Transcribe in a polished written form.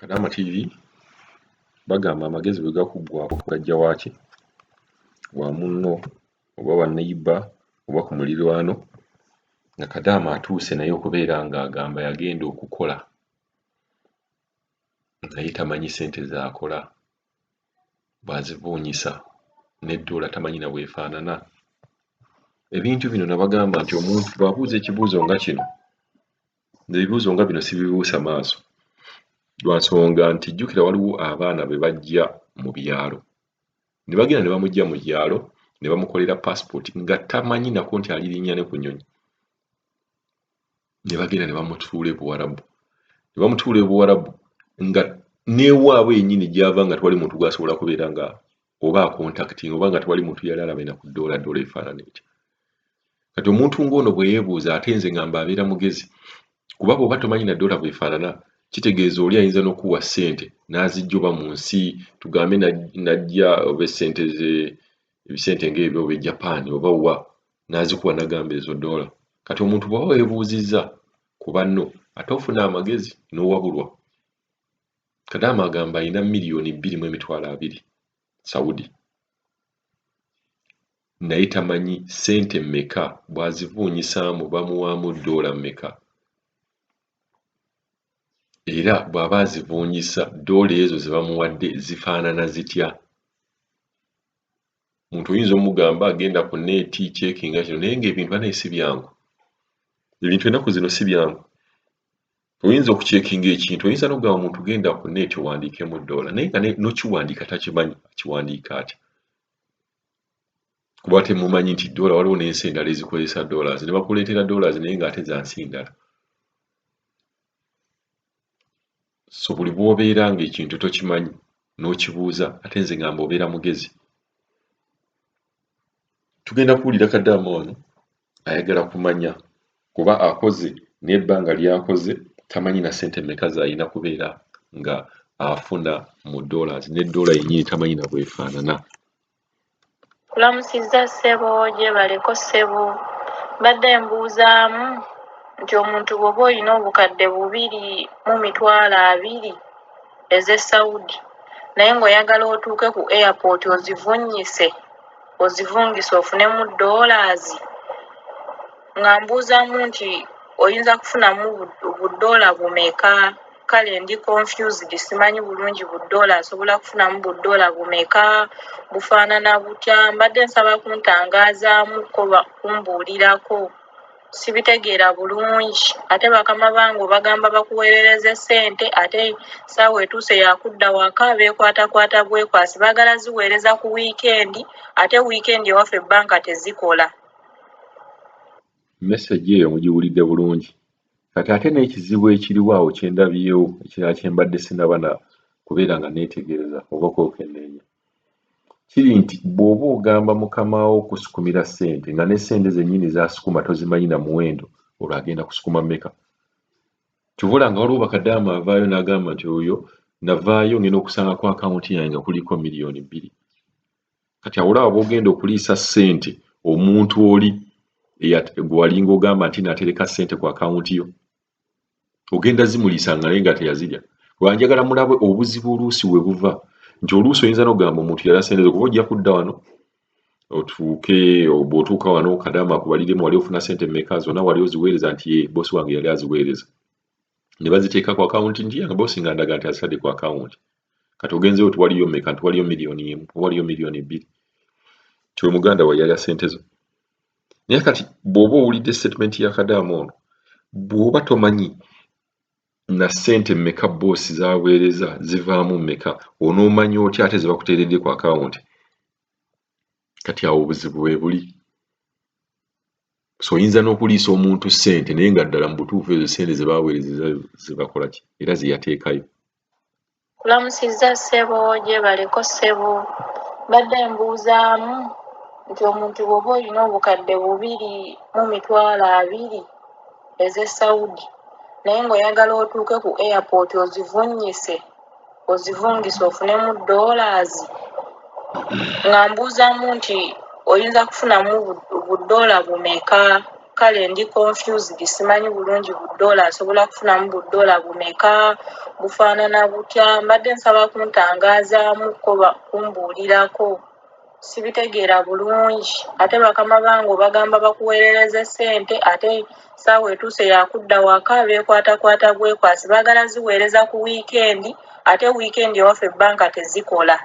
Kadama TV bagamba amagezi bwe gakuggwako gajja waaki wa munno oba wa neighbor oba ku mulirwano nga Kadama atuuse naye okubeera ng'agamba yagenda okukola naye tamanyi ssente z'akola bw'azibuunyisa n'eddoola tamanyi na bw'efaanana. Ebintu bino nabagamba nti omuntu bw'abuuza ekibuuzo nga kino, ebibuuzo nga bino sibibuusa maaso lwa nsonga nti jjukira waliwo abaana be bajja mu byalo ne bagenda ne bamuggya mu byalo ne bamukolera passport nga tamanyi nako nti alirinnya ne ku nnyonyi, ne bagenda ne bamutuula e Buwarabu, ne bamutuula e Buwarabu nga n'ewaabwe yennyini gy'ava nga tewali muntu gw'asobola kubeera nga oba akontakting oba nga tewali muntu yali alaba na ku ddoola efaanana etya. Kati omuntu ng'ono bwe yeebuuza ate nze ngamba abeera mugezi kuba bw'oba tomanyi na ddoola bw'efaanana kitegeeza oli ayinza n'okuwa ssente n'azijja oba mu nsi tugambe najja oba ebisente ng'ebyo oba e Japan oba wa n'azikuwa n'agamba ezo ddoola. Kati omuntu bw'aba weebuuzizza ku banno ate ofuna amagezi n'owabulwa. Kadama agamba alina $2,200,000 Saudi naye tamanyi ssente mmeka bw'azibuunyisaamu bamuwaamu ddoola mmeka era bw'aba azibuunyisa ddoola ezo ze bamuwadde zifaanana zitya. Omuntu oyinza omugamba agenda ku neeti kyekinga kino naye ng'ebintu banaye si byangu. Ebintu ennaku zino si byangu. Oyinza okukyekinga ekintu oyinza n'okugamba omuntu genda ku neeti owandiikemu ddoola naye nga n'okiwandiika takimanyi akiwandiika atya. Kuba temumanyi nti ddoola waliwo n'ensi endala ezikozesa dollars ne bakuleetera dollars naye ng'ate za nsi ndala. So buli bw'obeera ng'ekintu tokimanyi n'okibuuza ate nze ngamba obeera mugezi. Tugenda kuwulira Kadama ono ayagala kumanya kuba akoze n'ebbanga ly'akoze tamanyi na ssente mmeka z'alina kubeera nga afuna mu dollars n'eddoola yennyini tamanyi na bw'efaanana. Kulamusizza ssebo gyebaleko ssebo mbadde mbuuzaamu nti omuntu bw'oba olina obukadde 2,200,000 ez'e Saudi naye ng'oyagala otuuke ku airport ozivungise ofunemu dollars nga mbuuzaamu nti oyinza kufunamu buddoola bumeka. Kale ndi confused simanyi bulungi buddoola asobola kufunamu buddoola bumeka bufaanana butya. Mbadde nsaba kuntangaazaamu kumbuulirako sibitegeera bulungi ate bakama bange bagamba bakuweerereze ssente ate saawa etuuse yakudda waka beekwatakwata bwekwasi baagala ziweereza ku wiikendi ate wiikendi ewaffe ebbanka tezikola. Message eyo mugiwulidde bulungi. Kati ate n'ekizibu ekiriwo awo kyendabyewo ekirala kyembadde sinaba na kubeera nga neetegereza oba okwekenneenya kiri nti bw'oba ogamba mukamawo kusukumira ssente nga ne ssente zennyini z'asukuma tozimanyi na muwendo olwo agenda kusukuma mmeka. Kivula nga waliwo Kadama avaayo n'agamba nti oyo navaayo ngenda okusanga ku akawunti yange nga kuliko $2,000,000. Kati awula abo ogenda okuliisa ssente omuntu oli gwe walinga ogamba nti natereka ssente ku akawunti yo ogenda zimuliisa nga naye nga teyazirya. Wanjagala mulabe obuzibu oluusi we buva nti oluusi oyinza n'ogamba omuntu yala ssente zo kuba ojja kudda wano otuuke bw'otuuka wano Kadama akubaliremu wali ofuna ssente mmeka zonna wali oziweereza nti ye boosi wange yali aziweereza ne baziteeka ku akawunti nti yange boosi nga ndaga nti azitadde ku akawunti. Kati ogenzeyo tewaliyo mmeka nti waliyo $1,000,000 waliyo $2,000,000 kiwe muganda we yalya ssente zo. Naye kati bw'oba owulidde statement ya Kadama ono bw'oba tomanyi na ssente mmeka boosi z'aweereza zivaamu mmeka onoomanya otya ate ze bakuteeredde ku akawunti. Kati awo obuzibu bwe buli. So oyinza n'okuliisa omuntu ssente naye nga ddala mu butuufu ezo ssente ze baaweereza ze bakola ki era ze yateekayo. Kulamusizza ssebo gyebaleko ssebo mbadde mbuuzaamu nti omuntu bw'oba olina obukadde 2,200,000 ez'e Saudi naye ng'oyagala otuuke ku airport ozivungise ofunemu dollars nga mbuuzaamu nti oyinza kufunamu buddoola bumeka. kale ndi confused simanyi bulungi budoola asobola kufunamu budoola bumeka bufaanana butya mbadde nsaba kuntangazaamuko kumbuulirako sibitegeera bulungi ate bakama bange bagamba bakuweerereze ssente ate saawa etuuse yakudda waka beekwatakwata bwekwasi baagala ziweereza ku wiikendi ate wiikendi ewaffe ebbanka tezikola